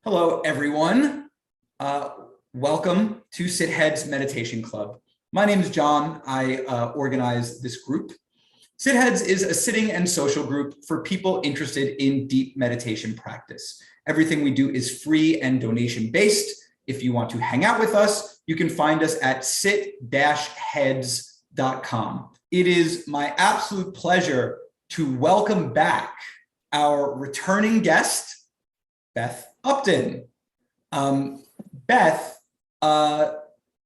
Hello, everyone. Welcome to Sit Heads Meditation Club. My name is John. I organize this group. Sit Heads is a sitting and social group for people interested in deep meditation practice. Everything we do is free and donation-based. If you want to hang out with us, you can find us at sit-heads.com. It is my absolute pleasure to welcome back our returning guest, Beth Upton. Beth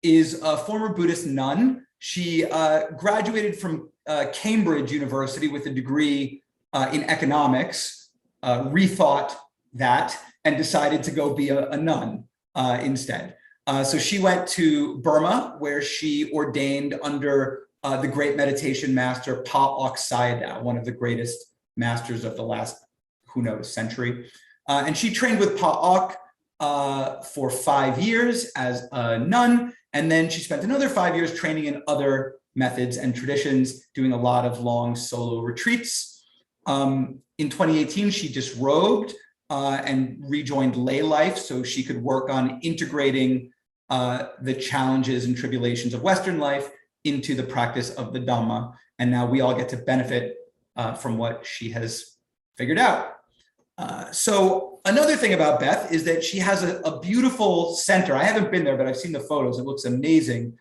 is a former Buddhist nun. She graduated from Cambridge University with a degree in economics, rethought that, and decided to go be a nun instead. So she went to Burma, where she ordained under the great meditation master Pa-Auk, one of the greatest masters of the last, who knows, century. And she trained with Pa-Auk for 5 years as a nun, and then she spent another 5 years training in other methods and traditions, doing a lot of long solo retreats. In 2018, she disrobed and rejoined lay life so she could work on integrating the challenges and tribulations of Western life into the practice of the Dhamma. And now we all get to benefit from what she has figured out. So another thing about Beth is that she has a beautiful center. I haven't been there, but I've seen the photos. It looks amazing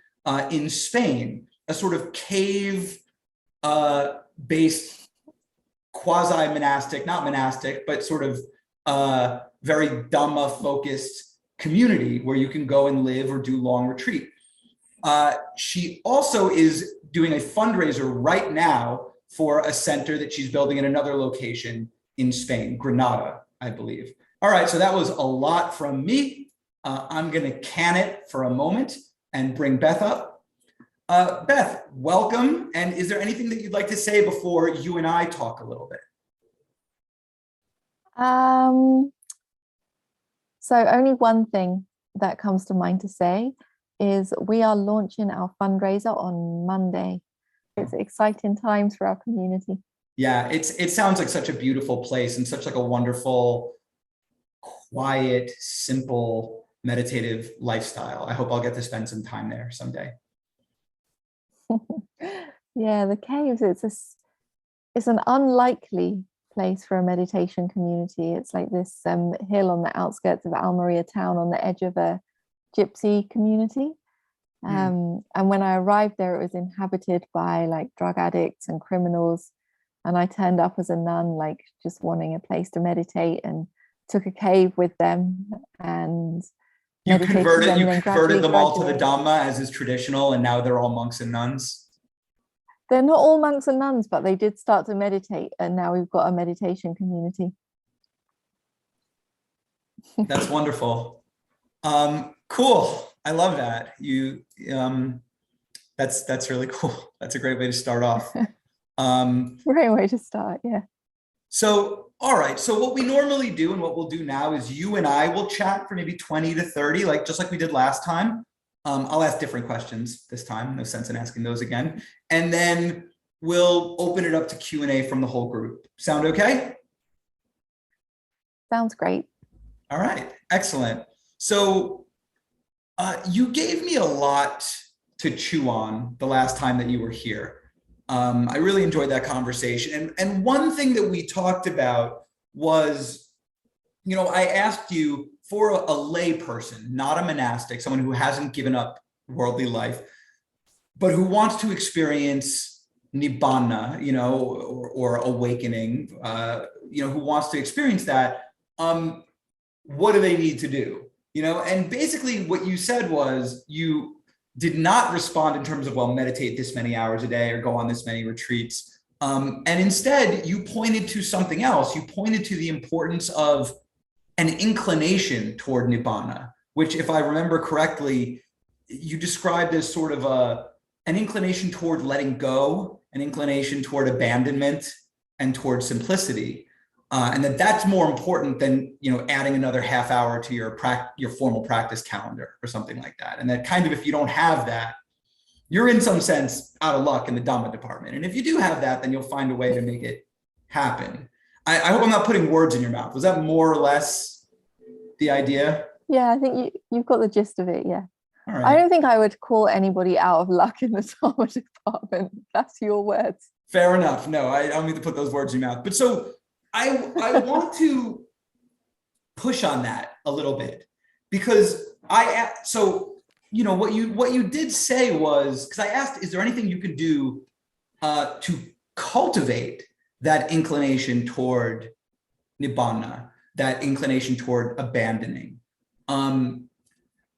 in Spain, a sort of cave based quasi-monastic, not monastic, but sort of very Dhamma focused community where you can go and live or do long retreat. She also is doing a fundraiser right now for a center that she's building in another location in Spain, Granada, I believe. All right, so that was a lot from me. I'm gonna can it for a moment and bring Beth up. Beth, welcome. And is there anything that you'd like to say before you and I talk a little bit? So only one thing that comes to mind to say is we are launching our fundraiser on Monday. It's exciting times for our community. Yeah, it sounds like such a beautiful place and such like a wonderful, quiet, simple, meditative lifestyle. I hope I'll get to spend some time there someday. Yeah, the caves, it's an unlikely place for a meditation community. It's like this hill on the outskirts of Almeria town on the edge of a gypsy community. And when I arrived there, it was inhabited by like drug addicts and criminals. And I turned up as a nun, like just wanting a place to meditate, and took a cave with them. And you converted them all to the Dhamma as is traditional, and now they're all monks and nuns. They're not all monks and nuns, but they did start to meditate, and now we've got a meditation community. That's wonderful. Cool. I love that. That's really cool. That's a great way to start off. Great way to start, yeah. So, all right. So what we normally do and what we'll do now is you and I will chat for maybe 20 to 30, just like we did last time. I'll ask different questions this time. No sense in asking those again. And then we'll open it up to Q&A from the whole group. Sound okay? Sounds great. All right. Excellent. So you gave me a lot to chew on the last time that you were here. I really enjoyed that conversation. And one thing that we talked about was, I asked you for a lay person, not a monastic, someone who hasn't given up worldly life, but who wants to experience nibbana, or awakening, who wants to experience that. What do they need to do? And basically what you said was you did not respond in terms of, well, meditate this many hours a day or go on this many retreats. And instead, you pointed to something else. You pointed to the importance of an inclination toward nibbana, which, if I remember correctly, you described as sort of an inclination toward letting go, an inclination toward abandonment, and toward simplicity. And that's more important than adding another half hour to your formal practice calendar or something like that. And that kind of, if you don't have that, you're in some sense out of luck in the Dhamma department. And if you do have that, then you'll find a way to make it happen. I hope I'm not putting words in your mouth. Was that more or less the idea? Yeah, I think you've got the gist of it. Yeah. All I right. don't think I would call anybody out of luck in the Dharma department. That's your words. Fair enough. No, I don't mean to put those words in your mouth. But so I want to push on that a little bit, because what you did say was, because I asked, is there anything you could do to cultivate that inclination toward nibbana, that inclination toward abandoning?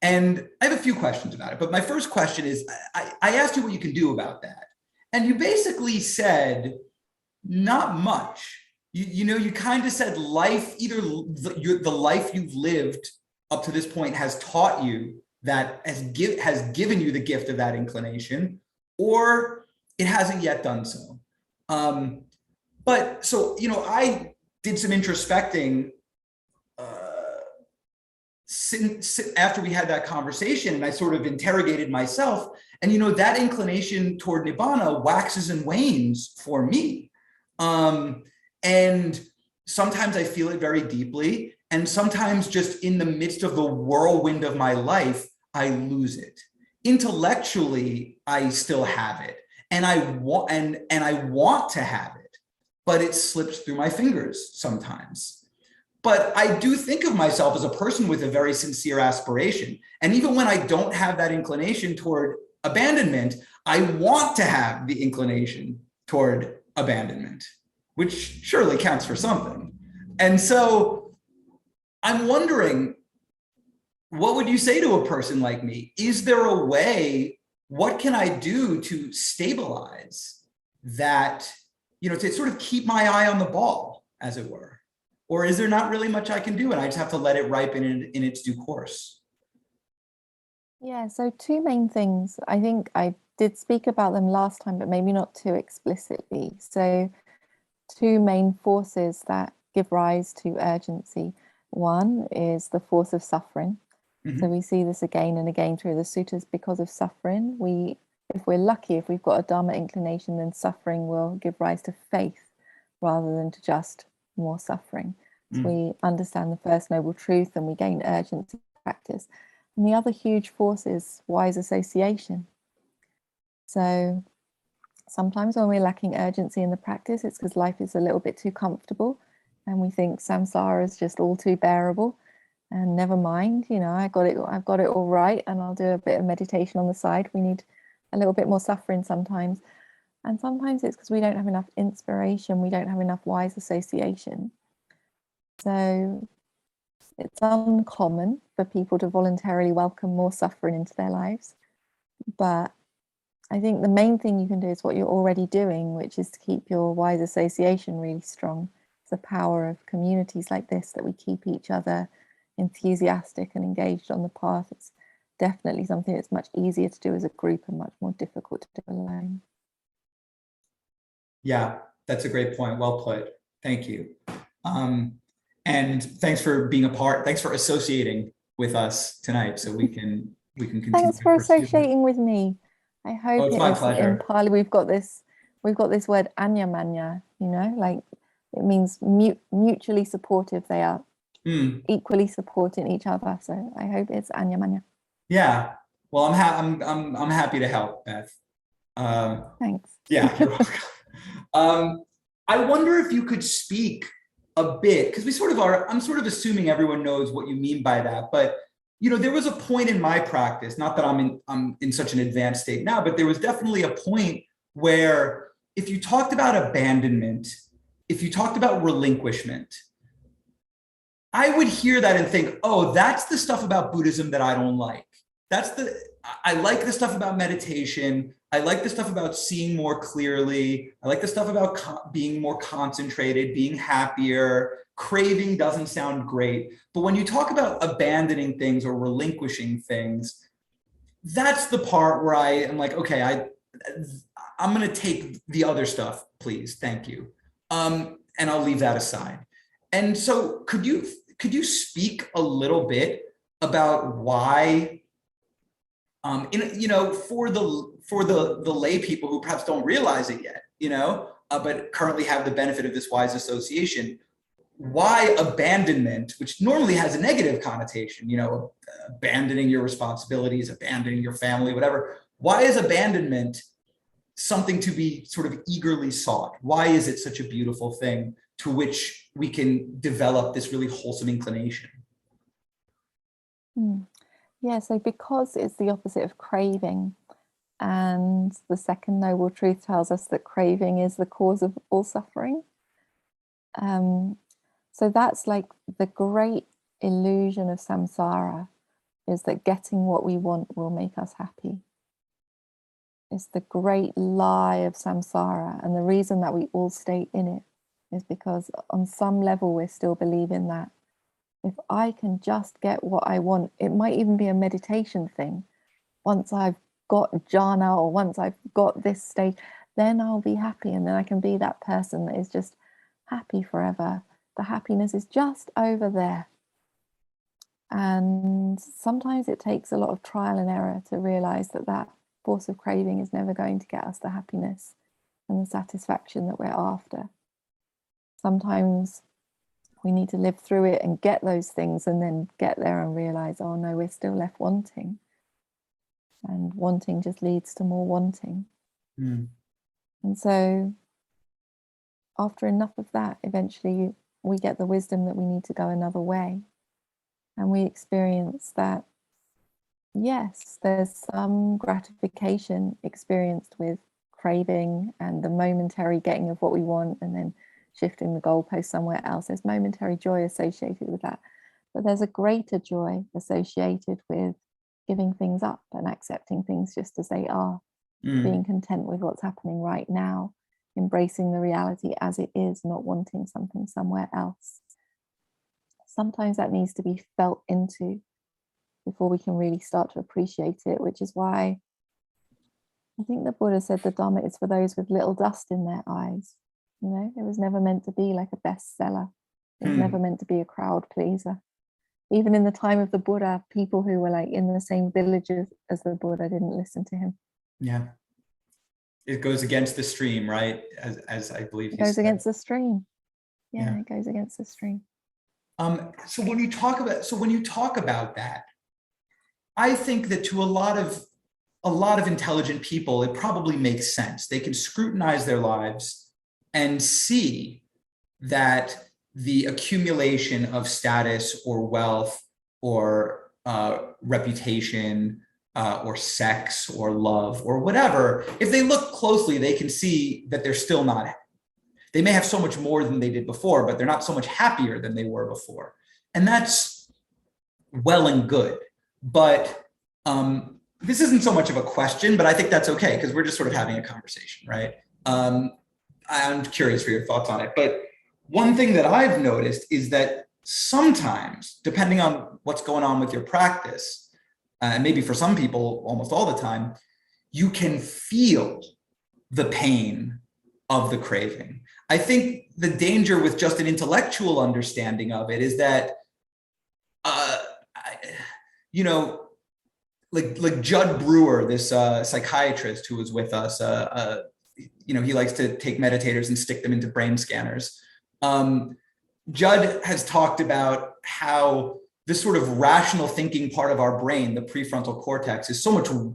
And I have a few questions about it, but my first question is, I asked you what you can do about that. And you basically said, not much. You kind of said life, either the life you've lived up to this point has taught you that, has given you the gift of that inclination, or it hasn't yet done so. But so, I did some introspecting after we had that conversation, and I sort of interrogated myself, and that inclination toward nibbana waxes and wanes for me. And sometimes I feel it very deeply, and sometimes just in the midst of the whirlwind of my life, I lose it. Intellectually, I still have it, and I want to have it, but it slips through my fingers sometimes. But I do think of myself as a person with a very sincere aspiration. And even when I don't have that inclination toward abandonment, I want to have the inclination toward abandonment, which surely counts for something. And so I'm wondering, what would you say to a person like me? Is there a way, what can I do to stabilize that, to sort of keep my eye on the ball, as it were? Or is there not really much I can do, and I just have to let it ripen in its due course? Yeah, so two main things. I think I did speak about them last time, but maybe not too explicitly. So two main forces that give rise to urgency. One is the force of suffering. Mm-hmm. So we see this again and again through the suttas. Because of suffering, if we're lucky, if we've got a Dharma inclination, then suffering will give rise to faith rather than to just more suffering. So we understand the first noble truth and we gain urgency practice. And the other huge force is wise association. So sometimes when we're lacking urgency in the practice, it's because life is a little bit too comfortable and we think samsara is just all too bearable, and never mind, I've got it all right, and I'll do a bit of meditation on the side. We need a little bit more suffering sometimes. And sometimes it's because we don't have enough inspiration, we don't have enough wise association. So it's uncommon for people to voluntarily welcome more suffering into their lives. But I think the main thing you can do is what you're already doing, which is to keep your wise association really strong. It's the power of communities like this, that we keep each other enthusiastic and engaged on the path. It's definitely something that's much easier to do as a group and much more difficult to do alone. Yeah, that's a great point. Well put. Thank you. And thanks for being a part. Thanks for associating with us tonight, so we can continue. Thanks for associating with me. I hope it's my pleasure. In Pali we've got this word anyamanya, like it means mutually supportive. They are equally supporting each other. So I hope it's anyamanya. Yeah. Well, I'm happy to help, Beth. Thanks. Yeah, you're welcome. I wonder if you could speak a bit, because I'm sort of assuming everyone knows what you mean by that, but there was a point in my practice, not that I'm in such an advanced state now, but there was definitely a point where if you talked about abandonment, if you talked about relinquishment, I would hear that and think, oh, that's the stuff about Buddhism that I don't like. I like the stuff about meditation. I like the stuff about seeing more clearly. I like the stuff about being more concentrated, being happier. Craving doesn't sound great. But when you talk about abandoning things or relinquishing things, that's the part where I am like, okay, I'm going to take the other stuff, please. Thank you. And I'll leave that aside. And so could you speak a little bit about why, for the lay people who perhaps don't realize it yet, but currently have the benefit of this wise association, why abandonment, which normally has a negative connotation, you know, abandoning your responsibilities, abandoning your family, whatever. Why is abandonment something to be sort of eagerly sought? Why is it such a beautiful thing to which we can develop this really wholesome inclination? Yeah, so because it's the opposite of craving, and the second noble truth tells us that craving is the cause of all suffering. So that's like the great illusion of samsara, is that getting what we want will make us happy. It's the great lie of samsara. And the reason that we all stay in it is because on some level we're still believing that if I can just get what I want, it might even be a meditation thing. Once I've got jhana, or once I've got this state, then I'll be happy, and then I can be that person that is just happy forever. The happiness is just over there. And sometimes it takes a lot of trial and error to realize that that force of craving is never going to get us the happiness and the satisfaction that we're after. Sometimes we need to live through it and get those things, and then get there and realize, oh no, we're still left wanting. And wanting just leads to more wanting. And so after enough of that, eventually we get the wisdom that we need to go another way. And we experience that, yes, there's some gratification experienced with craving and the momentary getting of what we want, and then shifting the goalpost somewhere else. There's momentary joy associated with that. But there's a greater joy associated with giving things up and accepting things just as they are, being content with what's happening right now, embracing the reality as it is, not wanting something somewhere else. Sometimes that needs to be felt into before we can really start to appreciate it, which is why I think the Buddha said the Dhamma is for those with little dust in their eyes. You know, it was never meant to be like a bestseller. It was never meant to be a crowd pleaser. Even in the time of the Buddha, people who were like in the same villages as the Buddha didn't listen to him. Yeah. It goes against the stream, right? As I believe it goes said. against the stream. Yeah, it goes against the stream. So when you talk about that, I think that to a lot of intelligent people, it probably makes sense. They can scrutinize their lives and see that the accumulation of status or wealth or reputation or sex or love or whatever, if they look closely, they can see that they're still not. They may have so much more than they did before, but they're not so much happier than they were before. And that's well and good. But this isn't so much of a question, but I think that's okay, because we're just sort of having a conversation, right? I'm curious for your thoughts on it. But one thing that I've noticed is that sometimes, depending on what's going on with your practice, and maybe for some people almost all the time, you can feel the pain of the craving. I think the danger with just an intellectual understanding of it is that, like Judd Brewer, this psychiatrist who was with us, he likes to take meditators and stick them into brain scanners. Judd has talked about how this sort of rational thinking part of our brain, the prefrontal cortex, is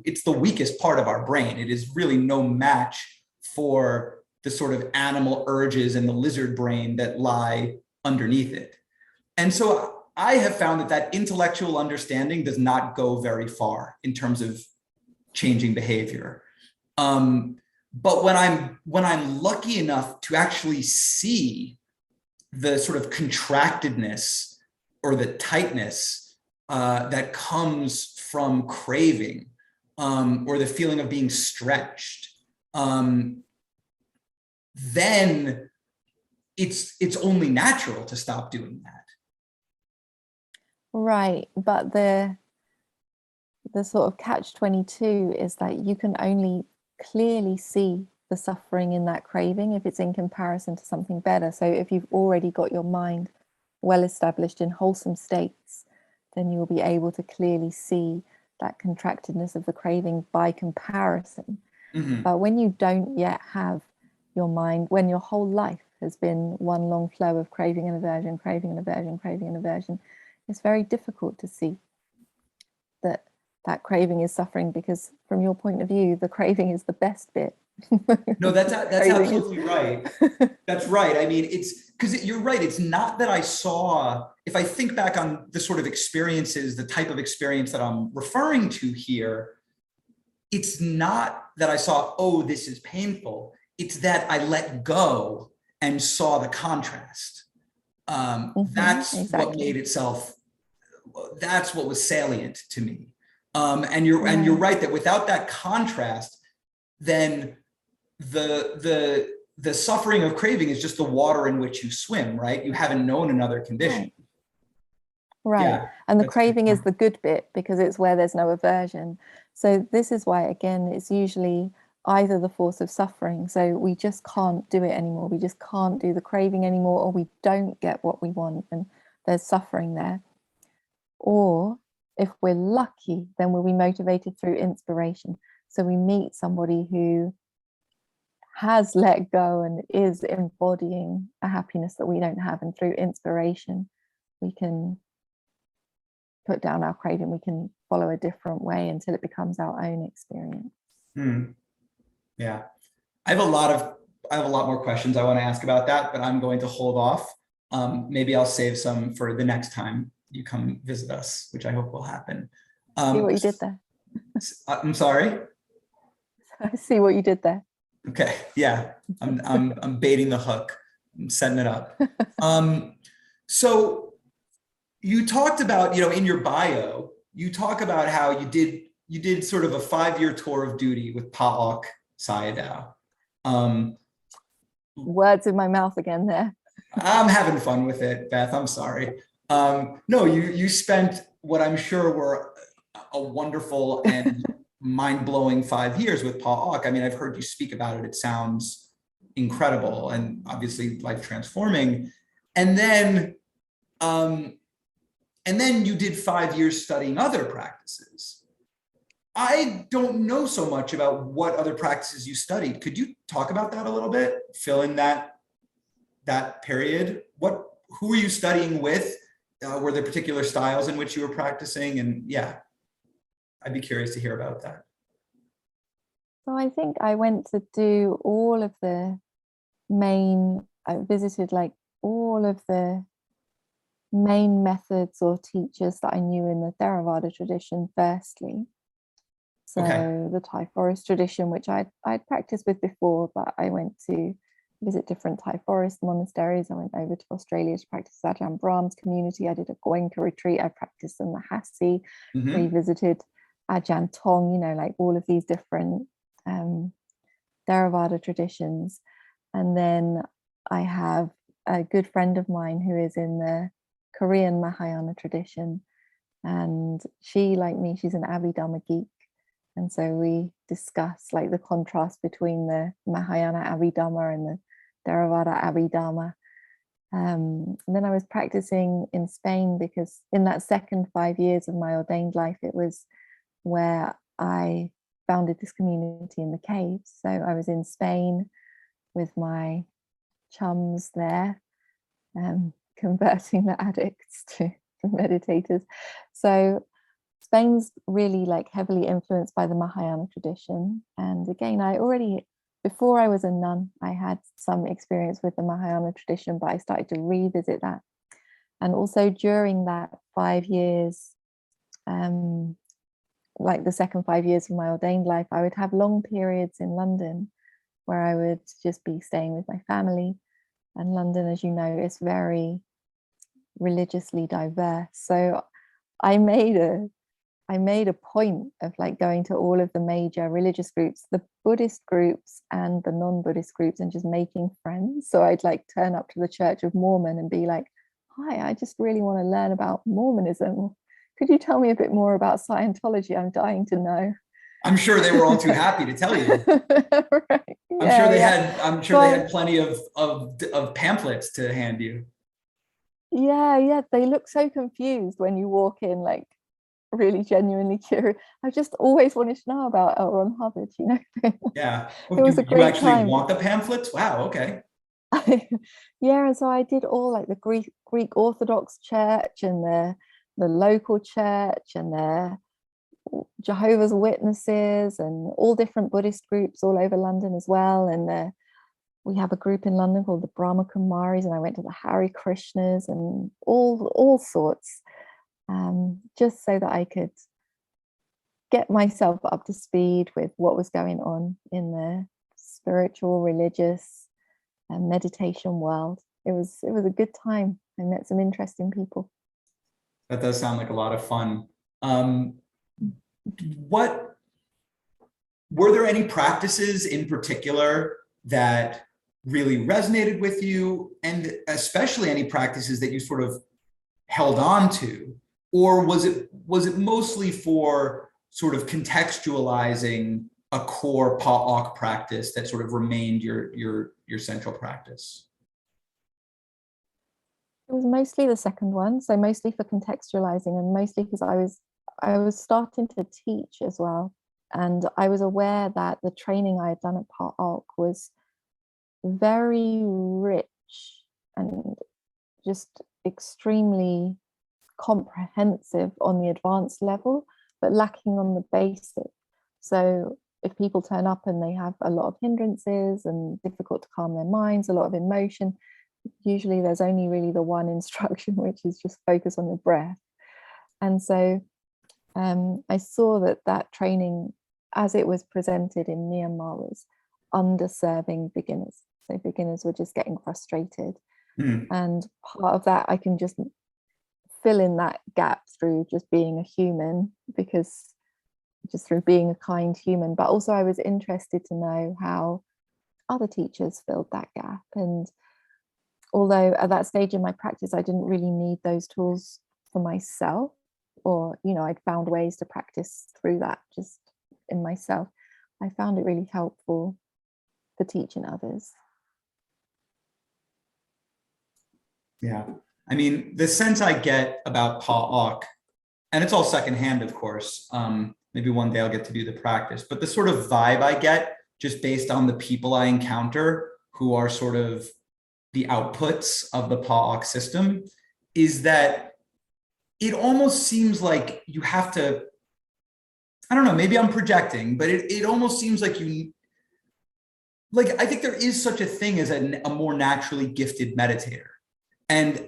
it's the weakest part of our brain. It is really no match for the sort of animal urges and the lizard brain that lie underneath it. And so I have found that intellectual understanding does not go very far in terms of changing behavior. But when I'm lucky enough to actually see the sort of contractedness or the tightness that comes from craving, or the feeling of being stretched, then it's only natural to stop doing that. Right, but the sort of catch-22 is that you can only clearly see the suffering in that craving if it's in comparison to something better. So if you've already got your mind well established in wholesome states, then you'll be able to clearly see that contractedness of the craving by comparison. But when you don't yet have your mind, when your whole life has been one long flow of craving and aversion, craving and aversion, craving and aversion, it's very difficult to see that that craving is suffering, because from your point of view, the craving is the best bit. No, that's absolutely right. That's right. I mean, it's because you're right. It's not that I saw, if I think back on the sort of experiences, the type of experience that I'm referring to here, it's not that I saw, oh, this is painful. It's that I let go and saw the contrast. That's exactly. what made itself, that's what was salient to me. And you're right that without that contrast, then the suffering of craving is just the water in which you swim, right? You haven't known another condition. Right. Yeah, and the craving is the good bit, because it's where there's no aversion. So this is why, again, it's usually either the force of suffering. So we just can't do it anymore. We just can't do the craving anymore, or we don't get what we want and there's suffering there. Or if we're lucky, then we'll be motivated through inspiration. So we meet somebody who has let go and is embodying a happiness that we don't have. And through inspiration, we can put down our craving. We can follow a different way until it becomes our own experience. Yeah. I have a lot more questions I want to ask about that, but I'm going to hold off. Maybe I'll save some for the next time you come visit us, which I hope will happen. See what you did there. I'm sorry. I see what you did there. Okay. Yeah. I'm baiting the hook. I'm setting it up. So you talked about, in your bio, you talk about how you did sort of a 5-year tour of duty with Pa-Auk Sayadaw. Words in my mouth again there. I'm having fun with it, Beth. I'm sorry. No, you spent what I'm sure were a wonderful and mind-blowing 5 years with Pa-Auk. I mean, I've heard you speak about it. It sounds incredible and obviously life-transforming. And then you did 5 years studying other practices. I don't know so much about what other practices you studied. Could you talk about that a little bit? Fill in that period. Who were you studying with? Were there particular styles in which you were practicing? And yeah, I'd be curious to hear about that. So I think I went to do all of the I visited like all of the main methods or teachers that I knew in the Theravada tradition firstly. So the Thai forest tradition, which I'd practiced with before, but I went to visit different Thai forest monasteries. I went over to Australia to practice Ajahn Brahm's community. I did a Goenka retreat. I practiced in the Hassi, revisited Ajahn Tong, like all of these different Theravada traditions. And then I have a good friend of mine who is in the Korean Mahayana tradition. And she, like me, she's an Abhidhamma geek. And so we discuss like the contrast between the Mahayana Abhidhamma and the Theravada Abhidhamma. And then I was practicing in Spain, because in that second 5 years of my ordained life, it was where I founded this community in the caves. So I was in Spain with my chums there, converting the addicts to meditators. So Spain's really like heavily influenced by the Mahayana tradition. And again, before I was a nun, I had some experience with the Mahayana tradition, but I started to revisit that. And also during that 5 years, like the second 5 years of my ordained life, I would have long periods in London where I would just be staying with my family. And London, as you know, is very religiously diverse. So I made a point of like going to all of the major religious groups, the Buddhist groups and the non-Buddhist groups, and just making friends. So I'd like turn up to the Church of Mormon and be like, hi, I just really want to learn about Mormonism. Could you tell me a bit more about Scientology? I'm dying to know. I'm sure they were all too happy to tell you. Right. I'm sure they had plenty of pamphlets to hand you. Yeah. They look so confused when you walk in, like really genuinely curious. I just always wanted to know about L. Ron Hubbard, Yeah. It was a great you actually time. want the pamphlets? Wow. Okay. Yeah, and so I did all like the Greek Orthodox Church and the local church and the Jehovah's Witnesses and all different Buddhist groups all over London as well. And we have a group in London called the Brahma Kumaris, and I went to the Hare Krishnas and all sorts, just so that I could get myself up to speed with what was going on in the spiritual, religious, and meditation world. It was a good time. I met some interesting people. That does sound like a lot of fun. What were there any practices in particular that really resonated with you, and especially any practices that you sort of held on to, or was it mostly for sort of contextualizing a core Pa-Auk practice that sort of remained your central practice? It was mostly the second one, so mostly for contextualizing, and mostly because I was starting to teach as well, and I was aware that the training I had done at Pa-Auk was very rich and just extremely comprehensive on the advanced level, but lacking on the basic. So if people turn up and they have a lot of hindrances and difficult to calm their minds, a lot of emotion, usually there's only really the one instruction, which is just focus on your breath. And so I saw that training, as it was presented in Myanmar, was underserving beginners. So beginners were just getting frustrated. And part of that, I can just fill in that gap through just being a human, because just through being a kind human. But also I was interested to know how other teachers filled that gap. And although at that stage in my practice, I didn't really need those tools for myself, or, I'd found ways to practice through that just in myself, I found it really helpful for teaching others. Yeah. I mean, the sense I get about Pa-Auk, and it's all secondhand, of course, maybe one day I'll get to do the practice, but the sort of vibe I get just based on the people I encounter who are sort of the outputs of the Pa-Auk system is that it almost seems like you have to, I don't know, maybe I'm projecting, but it almost seems like I think there is such a thing as a more naturally gifted meditator. And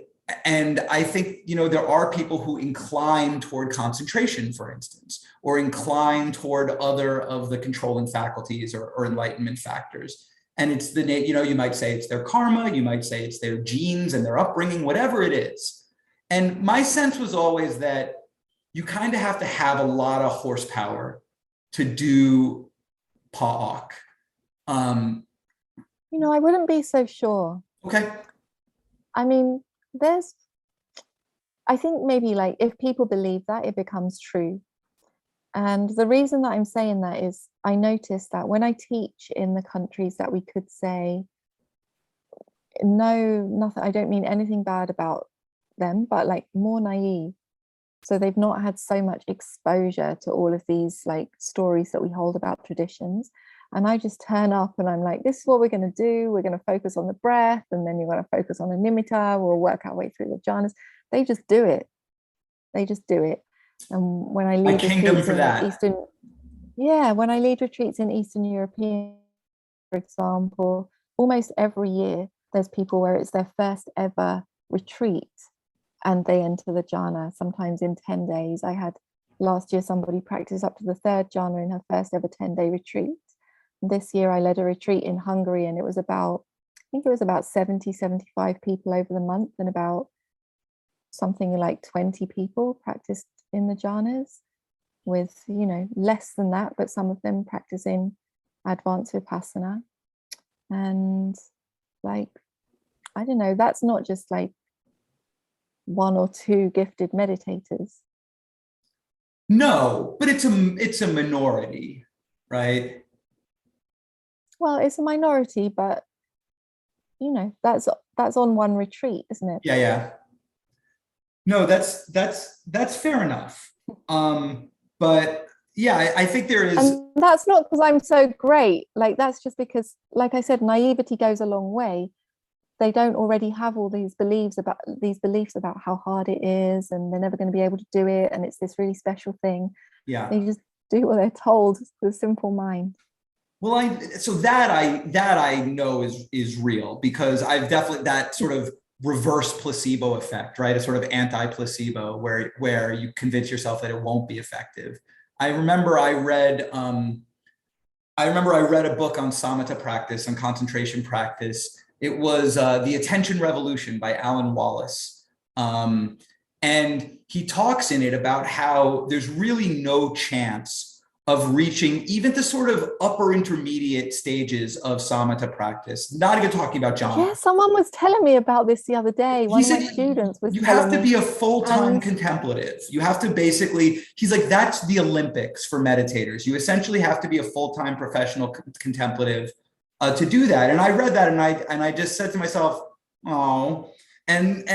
I think, there are people who incline toward concentration, for instance, or incline toward other of the controlling faculties or enlightenment factors. And it's you might say it's their karma, you might say it's their genes and their upbringing, whatever it is. And my sense was always that you kind of have to have a lot of horsepower to do Pa-Auk. I wouldn't be so sure. Okay. I mean, I think maybe if people believe that, it becomes true. And the reason that I'm saying that is I noticed that when I teach in the countries that we could say, nothing, I don't mean anything bad about them, but more naive. So they've not had so much exposure to all of these stories that we hold about traditions. And I just turn up and I'm like, this is what we're going to do. We're going to focus on the breath, and then you're going to focus on the nimitta. We'll work our way through the jhanas. They just do it. And when I lead retreats when I lead retreats in Eastern European, for example, almost every year there's people where it's their first ever retreat and they enter the jhana, sometimes in 10 days. I had last year somebody practice up to the third jhana in her first ever 10-day retreat. This year I led a retreat in Hungary, and it was about 70, 75 people over the month, and about something like 20 people practiced in the jhanas, with less than that, but some of them practicing advanced vipassana. And I don't know, that's not just one or two gifted meditators. No, but it's a minority, right? Well, it's a minority, but that's on one retreat, isn't it? Yeah. No, that's fair enough. But yeah, I think there is. And that's not because I'm so great. That's just because, like I said, naivety goes a long way. they don't already have all these beliefs about how hard it is, and they're never going to be able to do it, and it's this really special thing. Yeah. They just do what they're told, the simple mind. Well, so that I know is real, because I've definitely, that sort of reverse placebo effect, right? A sort of anti-placebo where you convince yourself that it won't be effective. I remember I read a book on samatha practice, on concentration practice. It was The Attention Revolution by Alan Wallace. And he talks in it about how there's really no chance of reaching even the sort of upper intermediate stages of samatha practice. Not even talking about jhana. Yeah, someone was telling me about this the other day. One of my students was you telling have to me, be a full-time contemplative. You have to basically, he's like, that's the Olympics for meditators. You essentially have to be a full-time professional contemplative to do that. And I read that, and I just said to myself, oh, and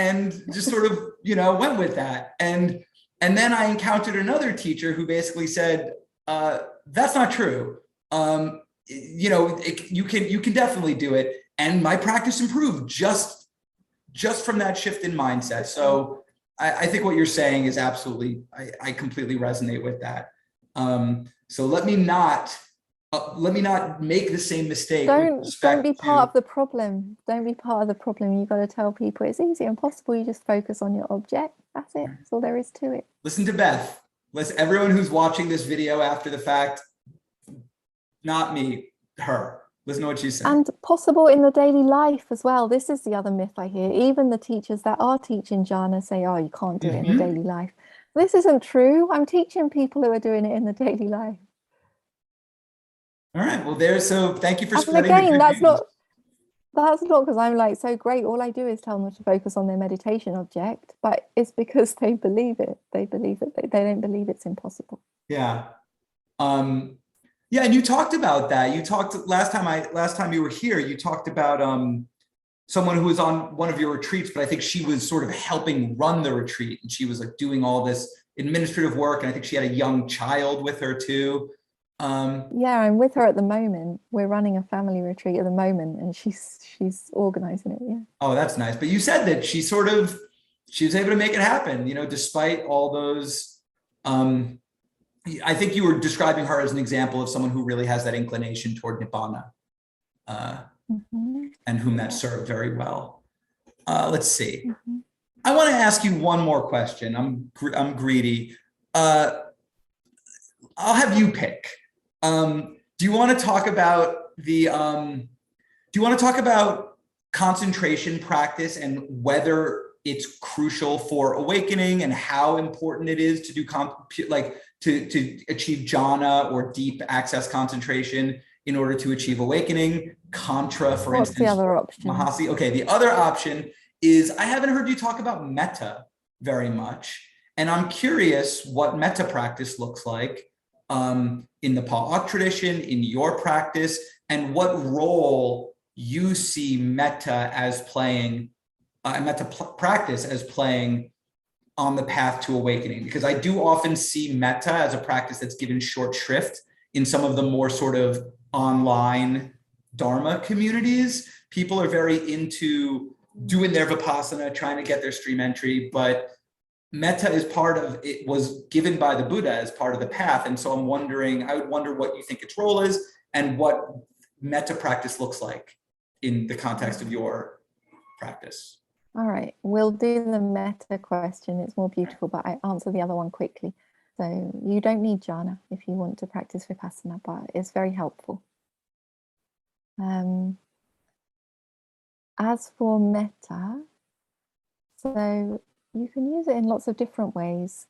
just sort of, went with that. And then I encountered another teacher who basically said, that's not true. You can definitely do it. And my practice improved just from that shift in mindset. So I think what you're saying is absolutely, I completely resonate with that. So let me not make the same mistake. Don't be part of the problem. Don't be part of the problem. You've got to tell people it's easy and possible. You just focus on your object. That's it. That's all there is to it. Listen to Beth. Listen, everyone who's watching this video after the fact, not me, her. Listen to what she's saying. And possible in the daily life as well. This is the other myth I hear. Even the teachers that are teaching jhana say, oh, you can't do it in the daily life. This isn't true. I'm teaching people who are doing it in the daily life. All right. Well, so thank you for spreading the good news. That's not because I'm like so great. All I do is tell them to focus on their meditation object, but it's because they believe it. They believe it. They don't believe it's impossible. Yeah. Yeah. And you talked about that. You talked last time you were here, you talked about someone who was on one of your retreats, but I think she was sort of helping run the retreat, and she was like doing all this administrative work. And I think she had a young child with her too. Yeah, I'm with her at the moment. We're running a family retreat at the moment, and she's organizing it. Yeah. Oh, that's nice. But you said that she was able to make it happen, despite all those. I think you were describing her as an example of someone who really has that inclination toward nibbana, and whom that served very well. Let's see. I want to ask you one more question. I'm greedy. I'll have you pick. Do you want to talk about concentration practice and whether it's crucial for awakening, and how important it is to do to achieve jhana or deep access concentration in order to achieve awakening? Contra, for instance. What's the other option? Mahasi. Okay, the other option is, I haven't heard you talk about metta very much, and I'm curious what metta practice looks like in the Pa-Auk tradition, in your practice, and what role you see metta as playing, practice as playing on the path to awakening. Because I do often see metta as a practice that's given short shrift in some of the more sort of online Dharma communities. People are very into doing their Vipassana, trying to get their stream entry, but metta is was given by the Buddha as part of the path. And so I would wonder what you think its role is, and what metta practice looks like in the context of your practice. All right, we'll do the metta question. It's more beautiful, but I answer the other one quickly. So you don't need jhana if you want to practice Vipassana, but it's very helpful. As for metta, so you can use it in lots of different ways.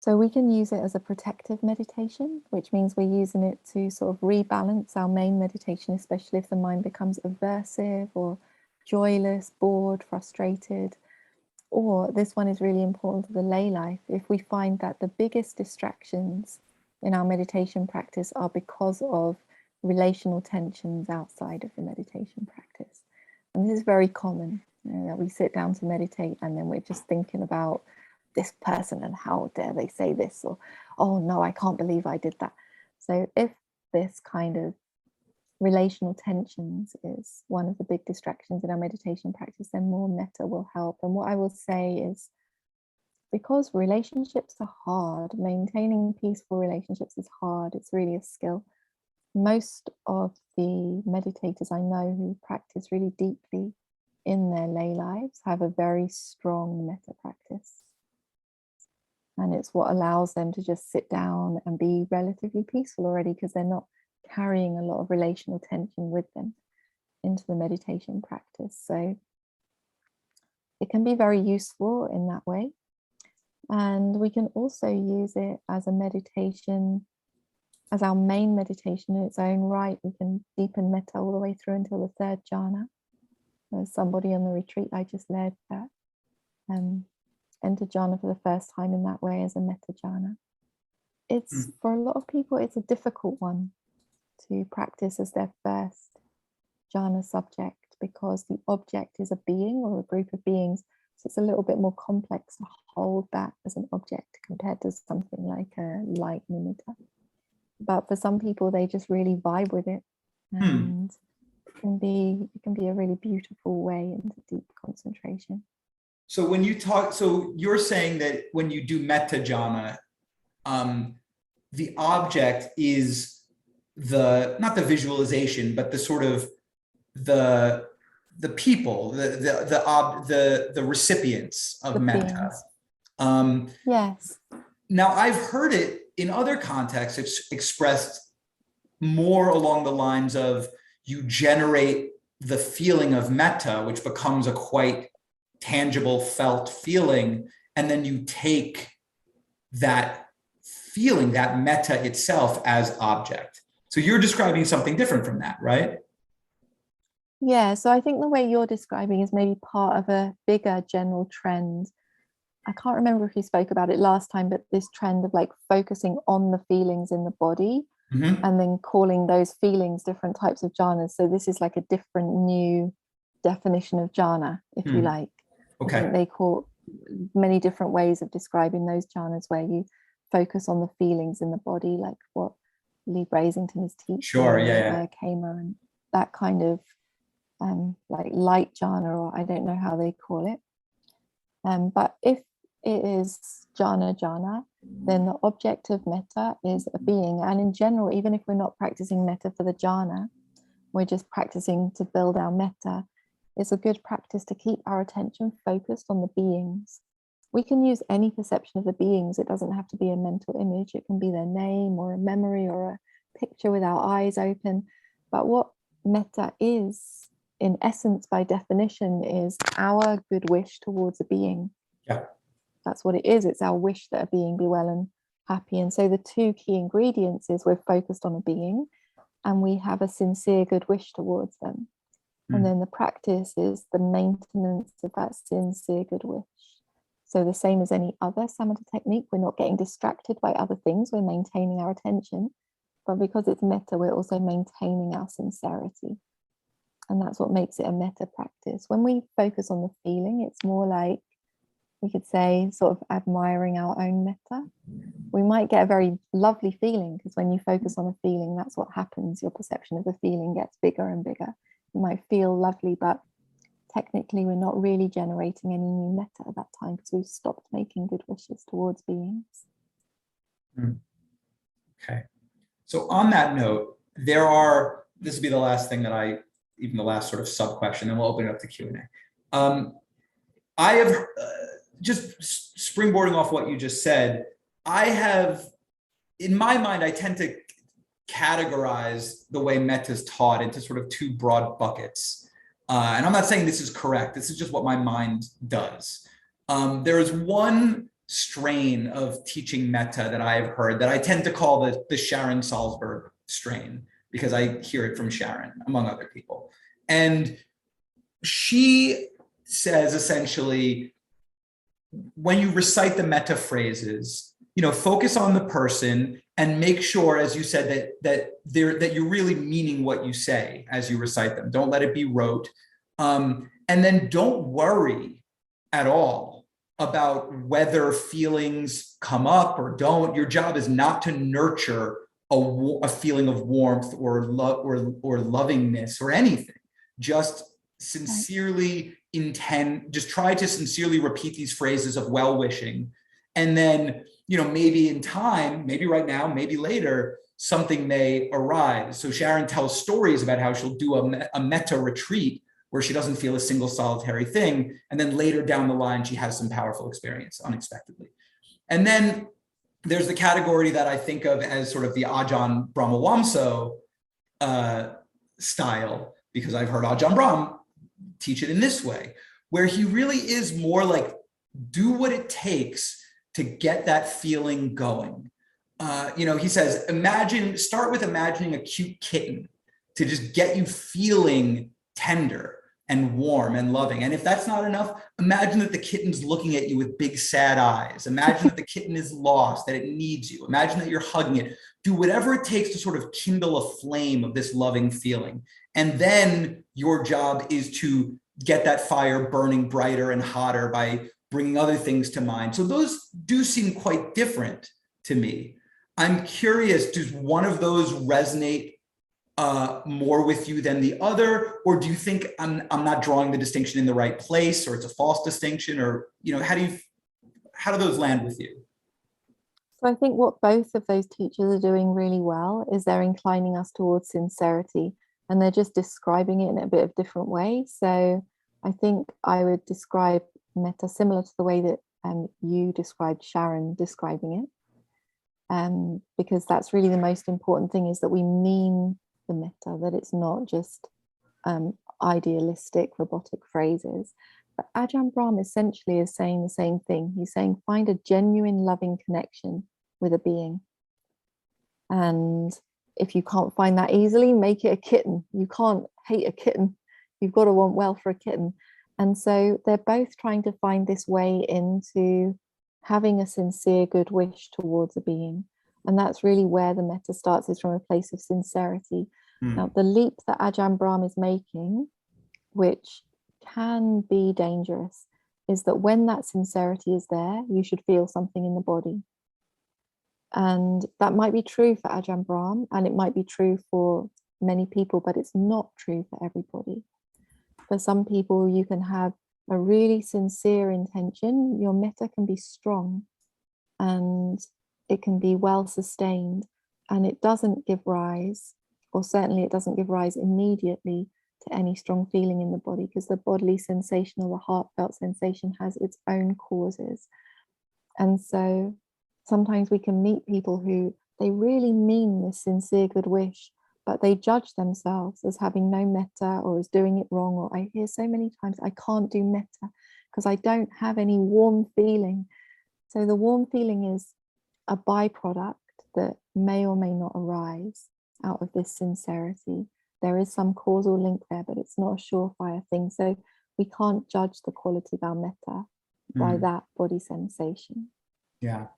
So we can use it as a protective meditation, which means we're using it to sort of rebalance our main meditation, especially if the mind becomes aversive or joyless, bored, frustrated. Or this one is really important for the lay life. If we find that the biggest distractions in our meditation practice are because of relational tensions outside of the meditation practice. And this is very common, that we sit down to meditate and then we're just thinking about this person and how dare they say this, or oh no, I can't believe I did that. So if this kind of relational tensions is one of the big distractions in our meditation practice, then more metta will help. And what I will say is, because relationships are hard, maintaining peaceful relationships is hard, it's really a skill. Most of the meditators I know who practice really deeply in their lay lives have a very strong metta practice. And it's what allows them to just sit down and be relatively peaceful already, because they're not carrying a lot of relational tension with them into the meditation practice. So it can be very useful in that way. And we can also use it as a meditation, as our main meditation in its own right. We can deepen metta all the way through until the third jhana. There's somebody on the retreat I just led that entered jhana for the first time in that way as a metta jhana. It's for a lot of people, it's a difficult one to practice as their first jhana subject, because the object is a being or a group of beings. So it's a little bit more complex to hold that as an object compared to something like a light nimitta. But for some people, they just really vibe with it, and it can be a really beautiful way into deep concentration. So when you talk, so you're saying that when you do metta jhana, the object is not the visualization, but the sort of the people, the recipients of metta. Yes. Now I've heard it in other contexts. It's expressed more along the lines of you generate the feeling of metta, which becomes a quite tangible, felt feeling, and then you take that feeling, that metta itself, as object. So you're describing something different from that, right? Yeah, so I think the way you're describing is maybe part of a bigger general trend. I can't remember if you spoke about it last time, but this trend of like focusing on the feelings in the body and then calling those feelings different types of jhanas. So this is like a different new definition of jhana, if you like. Okay. I think they call many different ways of describing those jhanas, where you focus on the feelings in the body, like what Lee Brasington is teaching. Sure, yeah. Kama, and that kind of like light jhana, or I don't know how they call it. But if it is jhana, then the object of metta is a being. And in general, even if we're not practicing metta for the jhana, we're just practicing to build our metta, it's a good practice to keep our attention focused on the beings. We can use any perception of the beings. It doesn't have to be a mental image. It can be their name or a memory or a picture with our eyes open. But what metta is, in essence, by definition, is our good wish towards a being. Yeah. That's what it is. It's our wish that a being be well and happy. And so the two key ingredients is we're focused on a being and we have a sincere good wish towards them. And then the practice is the maintenance of that sincere good wish. So the same as any other samatha technique, we're not getting distracted by other things. We're maintaining our attention. But because it's metta, we're also maintaining our sincerity. And that's what makes it a metta practice. When we focus on the feeling, it's more like, we could say, sort of admiring our own metta. We might get a very lovely feeling, because when you focus on a feeling, that's what happens. Your perception of the feeling gets bigger and bigger. You might feel lovely, but technically we're not really generating any new metta at that time, because we've stopped making good wishes towards beings. Okay. So on that note, this will be the last thing that even the last sort of sub question, and we'll open it up to Q&A. I have, just springboarding off what you just said, in my mind, I tend to categorize the way metta is taught into sort of two broad buckets. And I'm not saying this is correct. This is just what my mind does. There is one strain of teaching metta that I have heard that I tend to call the Sharon Salzberg strain, because I hear it from Sharon, among other people. And she says essentially, when you recite the metta phrases, focus on the person and make sure, as you said, that you're really meaning what you say as you recite them. Don't let it be rote. And then don't worry at all about whether feelings come up or don't. Your job is not to nurture a feeling of warmth or love or lovingness or anything. Just sincerely just try to sincerely repeat these phrases of well-wishing. And then, maybe in time, maybe right now, maybe later, something may arise. So Sharon tells stories about how she'll do a metta retreat where she doesn't feel a single solitary thing. And then later down the line, she has some powerful experience unexpectedly. And then there's the category that I think of as sort of the Ajahn Brahmawamso style, because I've heard Ajahn Brahm teach it in this way, where he really is more like, do what it takes to get that feeling going. He says, start with imagining a cute kitten to just get you feeling tender and warm and loving. And if that's not enough, imagine that the kitten's looking at you with big sad eyes. Imagine that the kitten is lost, that it needs you. Imagine that you're hugging it. Do whatever it takes to sort of kindle a flame of this loving feeling. And then your job is to get that fire burning brighter and hotter by bringing other things to mind. So those do seem quite different to me. I'm curious, does one of those resonate more with you than the other? Or do you think I'm not drawing the distinction in the right place, or it's a false distinction? Or, how do those land with you? So I think what both of those teachers are doing really well is they're inclining us towards sincerity, and they're just describing it in a bit of different way. So I think I would describe metta similar to the way that you described Sharon describing it, because that's really the most important thing, is that we mean the metta, that it's not just idealistic robotic phrases. But Ajahn Brahm essentially is saying the same thing. He's saying, find a genuine loving connection with a being, and if you can't find that easily, make it a kitten. You can't hate a kitten, you've got to want well for a kitten. And so they're both trying to find this way into having a sincere good wish towards a being. And that's really where the metta starts, is from a place of sincerity. Now, the leap that Ajahn Brahm is making, which can be dangerous, is that when that sincerity is there, you should feel something in the body. And that might be true for Ajahn Brahm, and it might be true for many people, but it's not true for everybody. For some people, you can have a really sincere intention. Your metta can be strong and it can be well sustained, and it doesn't give rise, or certainly it doesn't give rise immediately, to any strong feeling in the body, because the bodily sensation or the heartfelt sensation has its own causes. And so sometimes we can meet people who they really mean this sincere good wish, but they judge themselves as having no metta, or as doing it wrong. Or I hear so many times, I can't do metta because I don't have any warm feeling. So the warm feeling is a byproduct that may or may not arise out of this sincerity. There is some causal link there, but it's not a surefire thing. So we can't judge the quality of our metta by that body sensation. Yeah.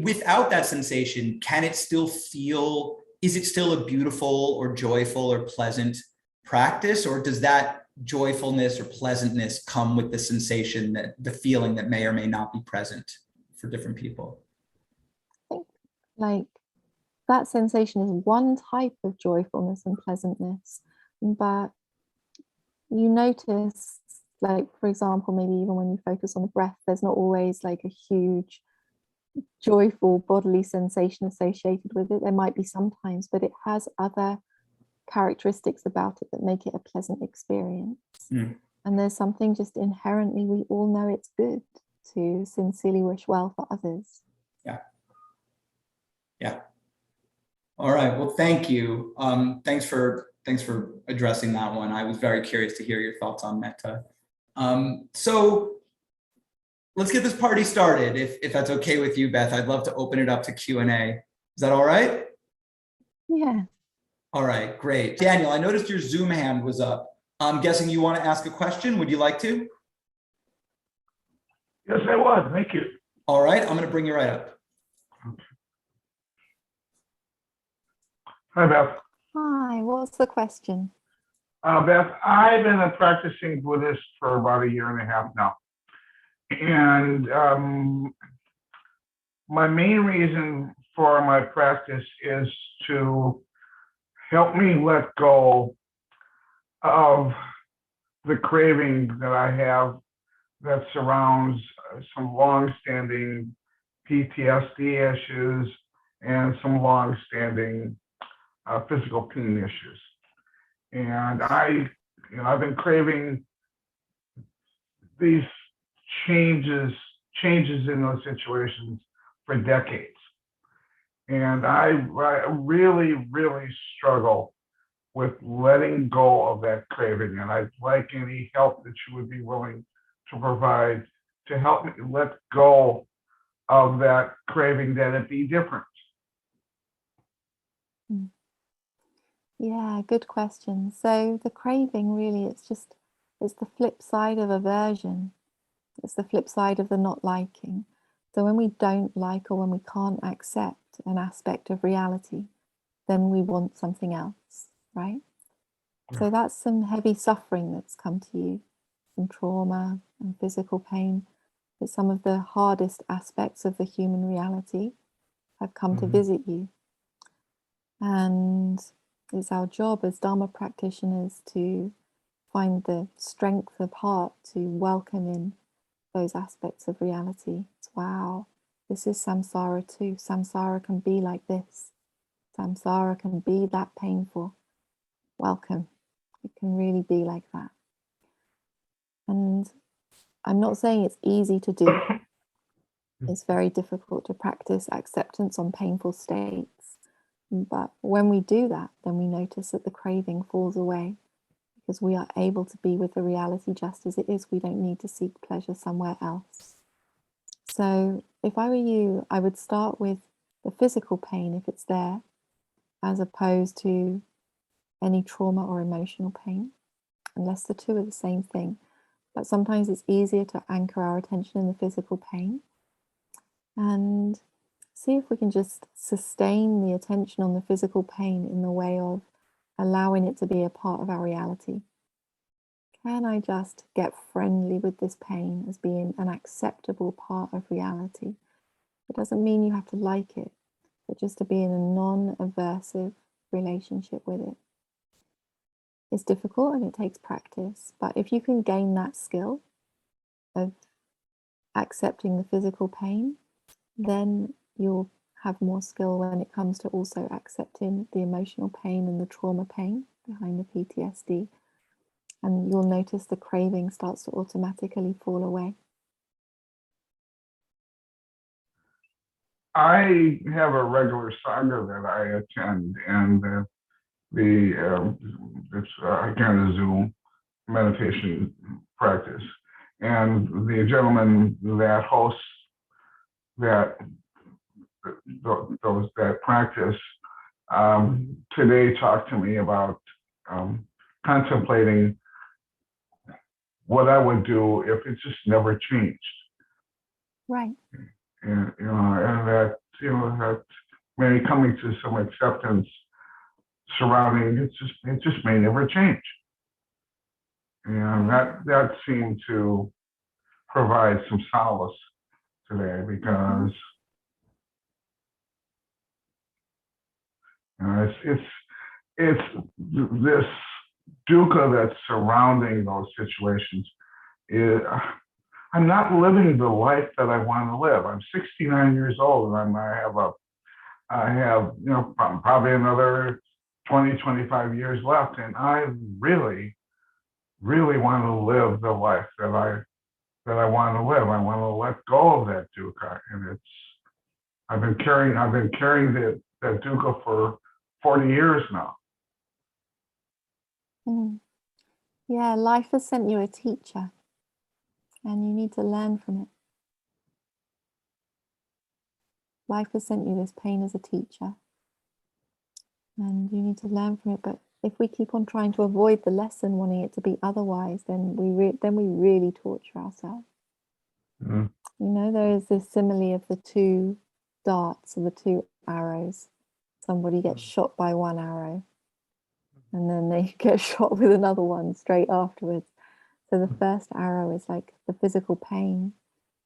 Without that sensation, can it still feel, is it still a beautiful or joyful or pleasant practice? Or does that joyfulness or pleasantness come with the sensation, that the feeling that may or may not be present for different people? I think like that sensation is one type of joyfulness and pleasantness, but you notice, like, for example, maybe even when you focus on the breath, there's not always like a huge joyful bodily sensation associated with it. There might be sometimes, but it has other characteristics about it that make it a pleasant experience. And there's something just inherently, we all know it's good to sincerely wish well for others. Yeah. All right. Well, thank you. Thanks for addressing that one. I was very curious to hear your thoughts on metta. So let's get this party started. If that's okay with you, Beth, I'd love to open it up to Q&A. Is that all right? Yeah. All right, great. Daniel, I noticed your Zoom hand was up. I'm guessing you want to ask a question. Would you like to? Yes, I would. Thank you. All right, I'm going to bring you right up. Hi, Beth. Hi, what's the question? Beth, I've been a practicing Buddhist for about 1.5 years now. And my main reason for for my practice is to help me let go of the craving that I have that surrounds some long-standing PTSD issues and some long-standing physical pain issues. And I've been craving these changes in those situations for decades. And I really, really struggle with letting go of that craving. And I'd like any help that you would be willing to provide to help me let go of that craving, that it be different. Yeah, good question. So the craving really, it's the flip side of aversion. It's the flip side of the not liking. So when we don't like or when we can't accept an aspect of reality, then we want something else, right? Yeah. So that's some heavy suffering that's come to you, some trauma and physical pain. It's some of the hardest aspects of the human reality have come to visit you. And it's our job as Dharma practitioners to find the strength of heart to welcome in those aspects of reality. It's, wow, this is samsara too. Samsara can be like this. Samsara can be that painful. Welcome. It can really be like that. And I'm not saying it's easy to do. It's very difficult to practice acceptance on painful states. But when we do that, then we notice that the craving falls away because we are able to be with the reality just as it is. We don't need to seek pleasure somewhere else. So if I were you, I would start with the physical pain if it's there, as opposed to any trauma or emotional pain, unless the two are the same thing. But sometimes it's easier to anchor our attention in the physical pain and see if we can just sustain the attention on the physical pain in the way of allowing it to be a part of our reality. Can I just get friendly with this pain as being an acceptable part of reality? It doesn't mean you have to like it, but just to be in a non-aversive relationship with it. It's difficult and it takes practice, but if you can gain that skill of accepting the physical pain, then you'll have more skill when it comes to also accepting the emotional pain and the trauma pain behind the PTSD. And you'll notice the craving starts to automatically fall away. I have a regular sangha that I attend, and it's again a Zoom meditation practice, and the gentleman that hosts that practice today talked to me about contemplating what I would do if it just never changed. Right. And that maybe coming to some acceptance surrounding it just may never change. And that seemed to provide some solace today because it's this dukkha that's surrounding those situations. I'm not living the life that I want to live. I'm 69 years old, and I have probably another 20, 25 years left, and I really, really want to live the life that I want to live. I want to let go of that dukkha, and I've been carrying that dukkha for 40 years now. Yeah, life has sent you a teacher, and you need to learn from it. Life has sent you this pain as a teacher, and you need to learn from it. But if we keep on trying to avoid the lesson, wanting it to be otherwise, then we really torture ourselves. There is this simile of the two darts or the two arrows. Somebody gets shot by one arrow, and then they get shot with another one straight afterwards. So the first arrow is like the physical pain,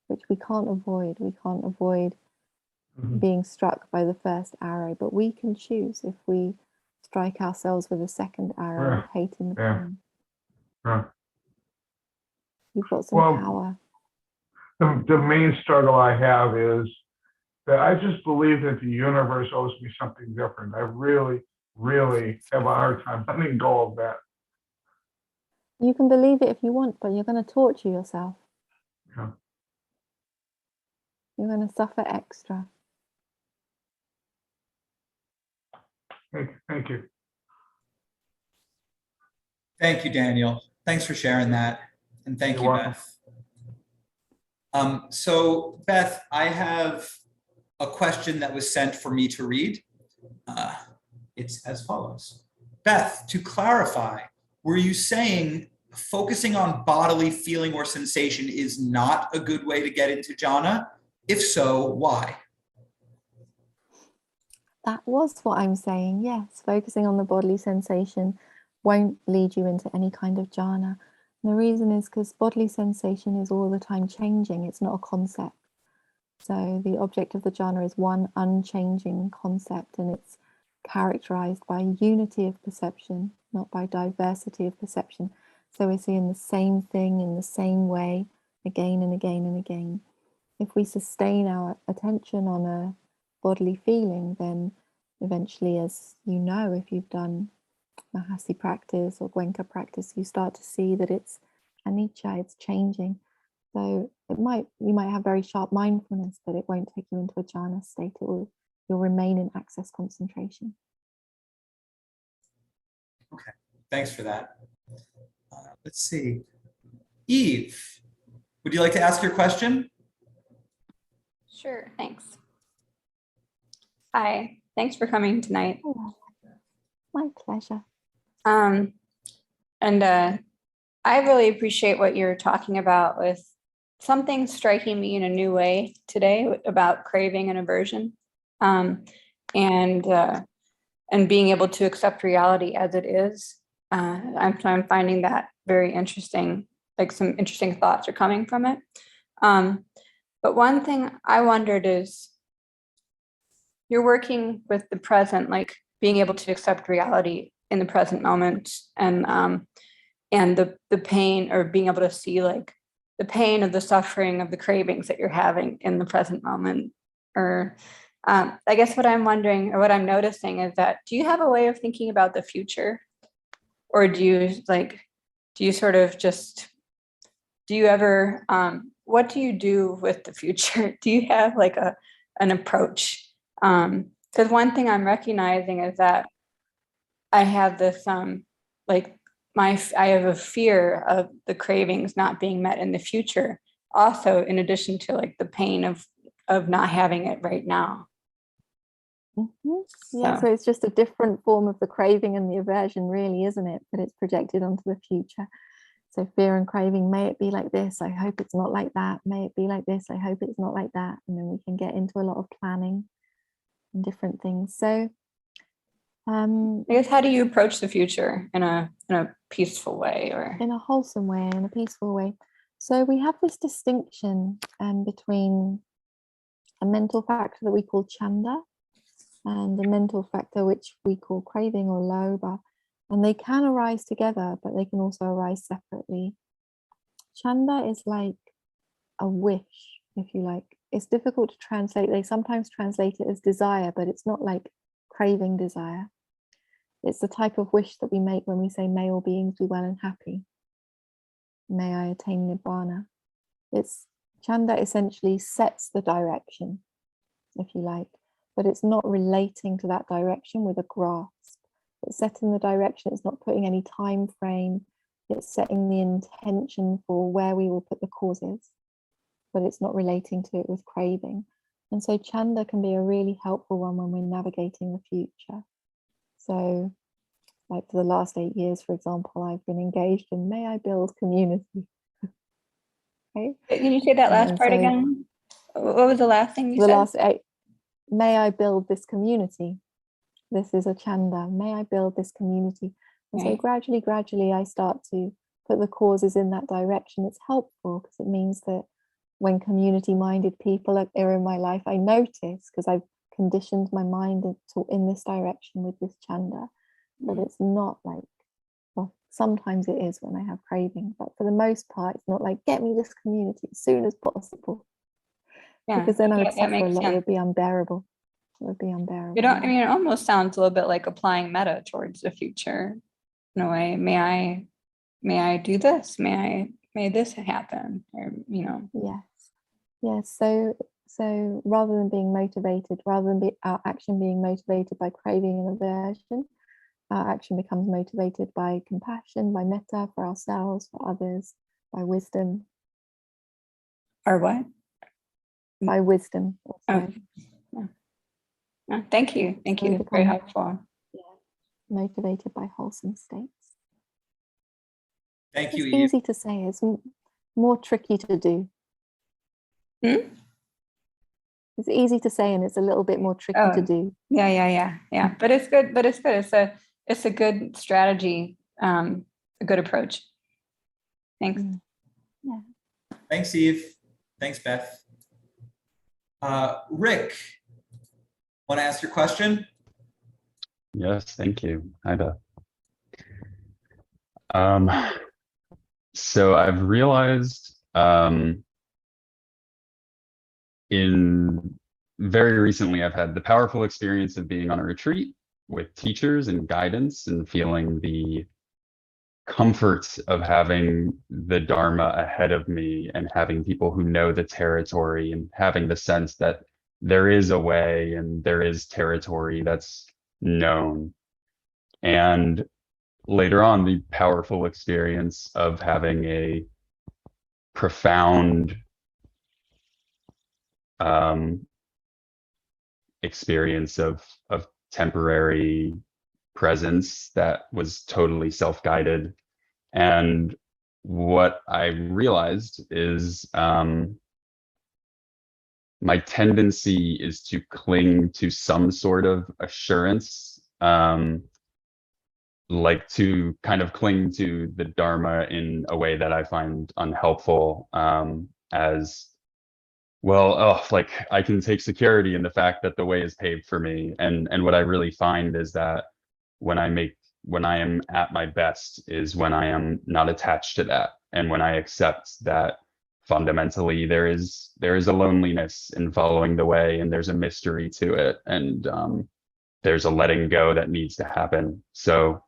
which we can't avoid. We can't avoid being struck by the first arrow, but we can choose if we strike ourselves with a second arrow of hating the pain. You've got some power. The main struggle I have is that I just believe that the universe owes me something different. I really, really have a hard time letting go of that. You can believe it if you want, but you're going to torture yourself. Yeah. You're going to suffer extra. Thank you. Thank you, Daniel. Thanks for sharing that. And thank you, welcome. Beth. So Beth, I have a question that was sent for me to read. It's as follows. Beth, to clarify, were you saying focusing on bodily feeling or sensation is not a good way to get into jhana? If so, why? That was what I'm saying. Yes, focusing on the bodily sensation won't lead you into any kind of jhana. And the reason is because bodily sensation is all the time changing. It's not a concept. So the object of the jhana is one unchanging concept, and it's characterized by unity of perception, not by diversity of perception. So we're seeing the same thing in the same way again and again and again. If we sustain our attention on a bodily feeling, then eventually, as you know, if you've done Mahasi practice or Goenka practice, you start to see that it's anicca, it's changing. So you might have very sharp mindfulness, but it won't take you into a jhana state. You'll remain in access concentration. Okay, thanks for that. Let's see. Eve, would you like to ask your question? Sure, thanks. Hi, thanks for coming tonight. Hello. My pleasure. I really appreciate what you're talking about with something striking me in a new way today about craving and aversion, and being able to accept reality as it is. I'm finding that very interesting. Like some interesting thoughts are coming from it. But one thing I wondered is, you're working with the present, like being able to accept reality in the present moment, and the pain, or being able to see like the pain of the suffering of the cravings that you're having in the present moment. Or I guess what I'm wondering, or what I'm noticing, is that, do you have a way of thinking about the future? Or do you sort of just, do you ever, what do you do with the future? Do you have like an approach? Because one thing I'm recognizing is that I have this, I have a fear of the cravings not being met in the future. Also, in addition to like the pain of not having it right now. Mm-hmm. Yeah, so it's just a different form of the craving and the aversion, really, isn't it? But it's projected onto the future. So fear and craving, may it be like this, I hope it's not like that. May it be like this, I hope it's not like that. And then we can get into a lot of planning and different things. So I guess, how do you approach the future in a peaceful way, or in a wholesome way, in a peaceful way? So we have this distinction between a mental factor that we call chanda and a mental factor which we call craving or lobha. And they can arise together, but they can also arise separately. Chanda is like a wish, if you like. It's difficult to translate. They sometimes translate it as desire, but it's not like craving desire. It's the type of wish that we make when we say, may all beings be well and happy. May I attain nibbana. Chanda essentially sets the direction, if you like, but it's not relating to that direction with a grasp. It's setting the direction, it's not putting any time frame, it's setting the intention for where we will put the causes, but it's not relating to it with craving. And so chanda can be a really helpful one when we're navigating the future. So like for the last 8 years, for example, I've been engaged in may I build community. Okay. Can you say that last part again? What was the last thing you said? The last 8, may I build this community. This is a chanda, may I build this community. And so gradually, I start to put the causes in that direction. It's helpful because it means that when community-minded people are in my life, I notice, because I've conditioned my mind in this direction with this chanda, but it's not like, well, sometimes it is when I have craving, but for the most part, it's not like, get me this community as soon as possible. Yeah, Because then I would that suffer a makes lot. It sense. would be unbearable. It would be unbearable. You know, I mean, it almost sounds a little bit like applying metta towards the future. In a way, may I do this? May this happen? Or, you know. Yes. So rather than being motivated, rather than our action being motivated by craving and aversion, our action becomes motivated by compassion, by metta for ourselves, for others, by wisdom. Or what? By wisdom. Also. Oh, thank you. Thank you. Very helpful. Motivated by wholesome states. Thank It's you, Eve. easy to say. It's more tricky to do. Hmm? It's easy to say, and it's a little bit more tricky to do. Yeah. But it's good. It's a good strategy. A good approach. Thanks. Yeah. Thanks, Eve. Thanks, Beth. Rick, want to ask your question? Yes, thank you. Hi, Beth. So I've realized in very recently, I've had the powerful experience of being on a retreat with teachers and guidance and feeling the comfort of having the Dharma ahead of me and having people who know the territory and having the sense that there is a way and there is territory that's known. And later on, the powerful experience of having a profound experience of temporary presence that was totally self-guided. And what I realized is my tendency is to cling to some sort of assurance, like to kind of cling to the Dharma in a way that I find unhelpful, as well, like I can take security in the fact that the way is paved for me. And what I really find is that when I am at my best is when I am not attached to that. And when I accept that fundamentally there is a loneliness in following the way, and there's a mystery to it, and there's a letting go that needs to happen. So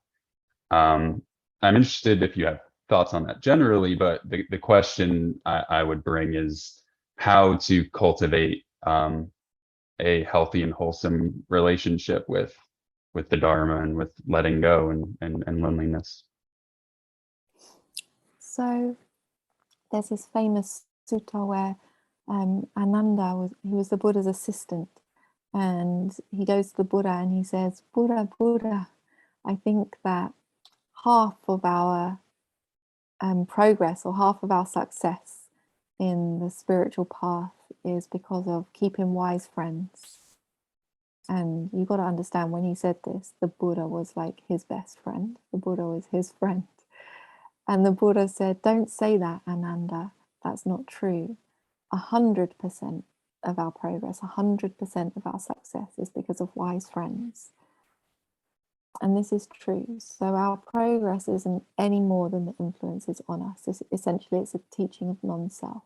I'm interested if you have thoughts on that generally, but the question I would bring is how to cultivate a healthy and wholesome relationship with the Dharma and with letting go and loneliness. So there's this famous sutta where Ananda was the Buddha's assistant, and he goes to the Buddha and he says, Buddha, I think that half of our progress or half of our success in the spiritual path is because of keeping wise friends. And you've got to understand, when he said this, the Buddha was like his best friend. The Buddha was his friend. And the Buddha said, don't say that, Ananda. That's not true. 100% of our progress, 100% of our success is because of wise friends. And this is true. So our progress isn't any more than the influences on us. Essentially, it's a teaching of non-self.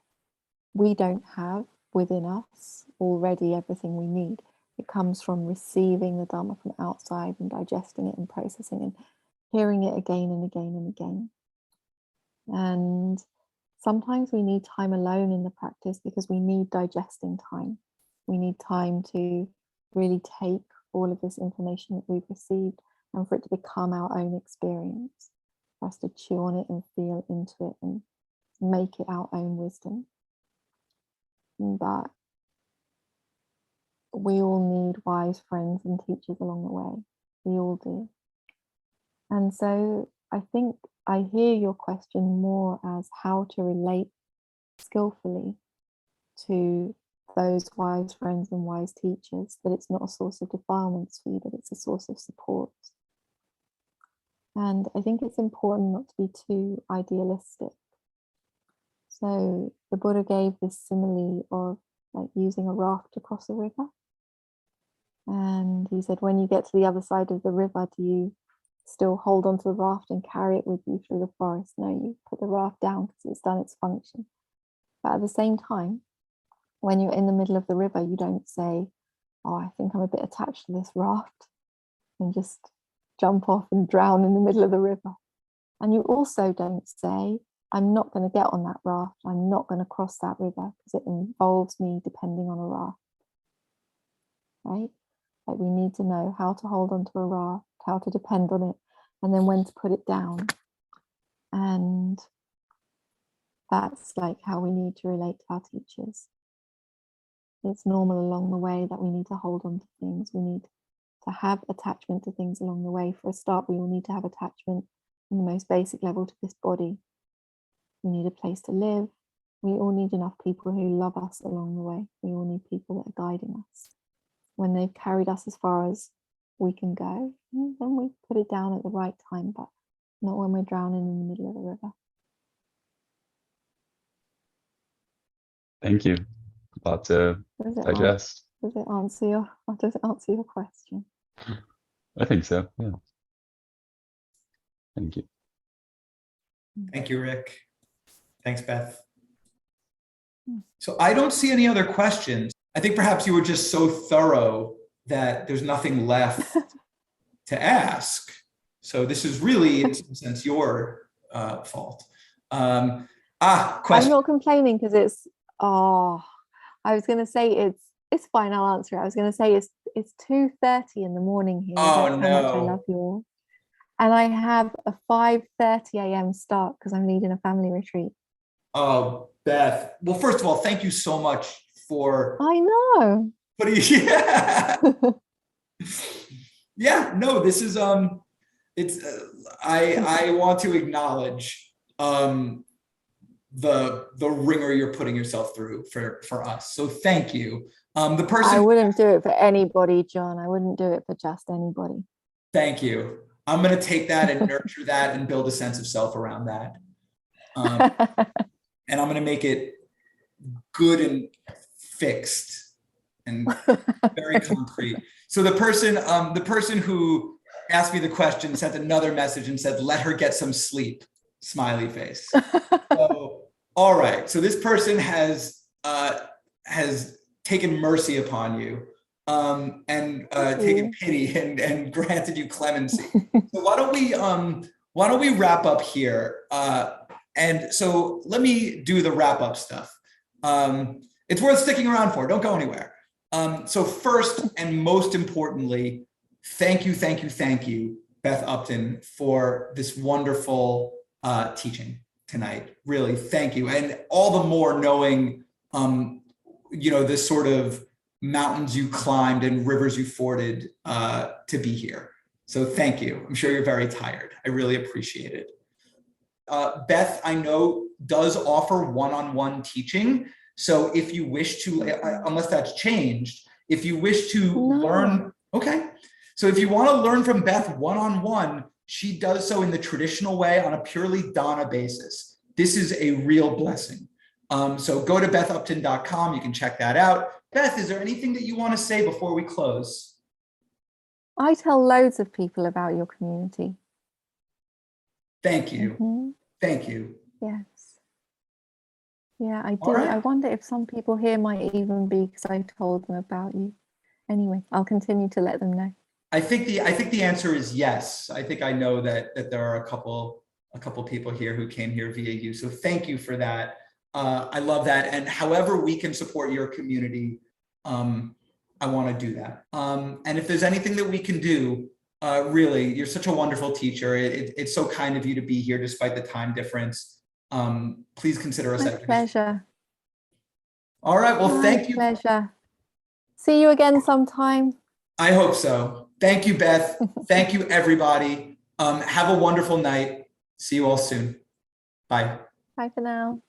We don't have within us already everything we need. It comes from receiving the Dharma from outside and digesting it and processing and hearing it again and again and again. And sometimes we need time alone in the practice because we need digesting time. We need time to really take all of this information that we've received and for it to become our own experience, for us to chew on it and feel into it and make it our own wisdom. But we all need wise friends and teachers along the way. We all do. And so I think I hear your question more as how to relate skillfully to those wise friends and wise teachers, that it's not a source of defilements for you, that it's a source of support. And I think it's important not to be too idealistic. So the Buddha gave this simile of like using a raft to cross a river. And he said, when you get to the other side of the river, do you still hold onto the raft and carry it with you through the forest? No, you put the raft down because it's done its function. But at the same time, when you're in the middle of the river, you don't say, oh, I think I'm a bit attached to this raft, and just jump off and drown in the middle of the river. And you also don't say, I'm not going to get on that raft. I'm not going to cross that river because it involves me depending on a raft. Right? Like we need to know how to hold onto a raft, how to depend on it, and then when to put it down. And that's like how we need to relate to our teachers. It's normal along the way that we need to hold on to things. We need to have attachment to things along the way. For a start, we will need to have attachment on the most basic level to this body. We need a place to live. We all need enough people who love us along the way. We all need people that are guiding us. When they've carried us as far as we can go, then we put it down at the right time, but not when we're drowning in the middle of the river. Thank you. A lot to digest. Does it answer your question? I think so. Yeah. Thank you. Thank you, Rick. Thanks, Beth. So I don't see any other questions. I think perhaps you were just so thorough that there's nothing left to ask. So this is really, in some sense, your fault. Question. I'm not complaining because it's, I was going to say it's fine, I'll answer it. I was going to say it's 2:30 in the morning here. Oh, That's no. how much I love you all. And I have a 5:30 a.m. start because I'm leading a family retreat. Oh, Beth. Well, first of all, thank you so much for. I know. Yeah, no, this is it's I want to acknowledge the ringer you're putting yourself through for us. So thank you. The person. I wouldn't do it for anybody, John. I wouldn't do it for just anybody. Thank you. I'm going to take that and nurture that and build a sense of self around that. And I'm going to make it good and fixed and very concrete. So the person who asked me the question sent another message and said, let her get some sleep, smiley face. So, all right. So this person has taken mercy upon you and taken pity and granted you clemency. So why don't we wrap up here? And so let me do the wrap up stuff. It's worth sticking around for. Don't go anywhere. So first and most importantly, thank you, Beth Upton, for this wonderful teaching tonight. Really, thank you. And all the more knowing, this sort of mountains you climbed and rivers you forded to be here. So thank you. I'm sure you're very tired. I really appreciate it. Beth, I know, does offer one-on-one teaching. So if you wish to, unless that's changed, if you wish to learn, okay. So if you want to learn from Beth one-on-one, she does so in the traditional way on a purely jhana basis. This is a real blessing. So go to bethupton.com. You can check that out. Beth, is there anything that you want to say before we close? I tell loads of people about your community. Thank you. Mm-hmm. Thank you. Yes. Yeah, I do. All right. I wonder if some people here might even be because I told them about you. Anyway, I'll continue to let them know. I think the answer is yes. I think I know that there are a couple people here who came here via you. So thank you for that. I love that. And however we can support your community, I want to do that. And if there's anything that we can do, really, you're such a wonderful teacher. It's so kind of you to be here despite the time difference. Please consider us. My pleasure. All right. Well, thank you. Pleasure. See you again sometime. I hope so. Thank you, Beth. Thank you, everybody. Have a wonderful night. See you all soon. Bye. Bye for now.